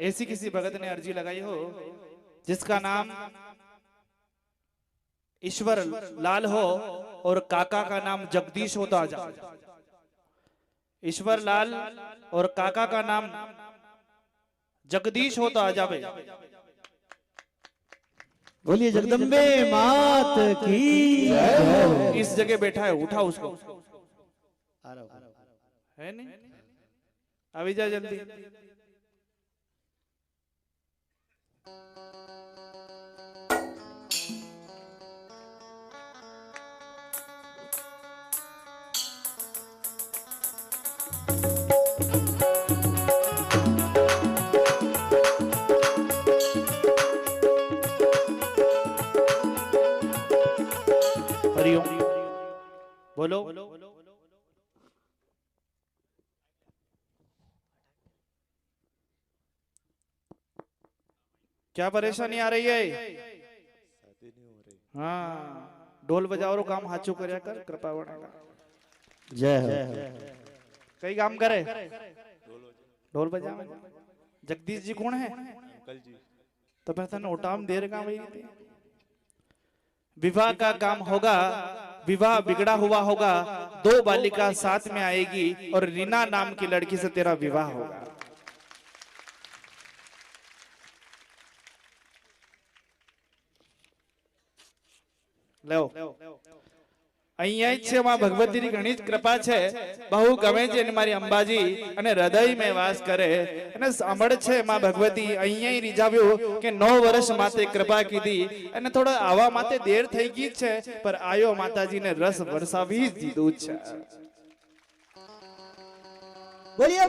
ऐसी किसी भगत ने अर्जी लगाई हो जिसका नाम ईश्वर लाल हो और काका का नाम जगदीश हो तो आ जाओ। ईश्वर लाल और काका का नाम जगदीश हो तो आ जावे। बोलिए जगदम्बे मात की जय। इस जगह बैठा है, उठा उसको। है नहीं? अभी जा जल्दी। हरिओम बोलो। क्या परेशानी आ रही है? हाँ, ढोल बजाओ रो काम हाचू करया कर, कृपा बनेगा। जय हो। कई काम करे ढोल बजा। जगदीश जी कौन है? अंकल जी। तो मैं तने उठाम देर का भाई। विवाह का काम होगा, विवाह बिगड़ा हुआ होगा, दो बालिका साथ में आएगी और रीना नाम की लड़की से तेरा विवाह होगा। लो અહીંયા જ છે માં ભગવતીની ઘણી જ કૃપા છે। બહુ ગમે છે ને મારી અંબાજી અને હૃદય में વાસ કરે અને સાંભળ છે માં ભગવતી અહીંયા રીઝાવ્યું કે 9 વર્ષ માતે કૃપા કીધી અને થોડો આવા માતે દેર થઈ ગઈ છે પર આયો માતાજીને રસ વરસાવી જ દીધું છે। बोलिए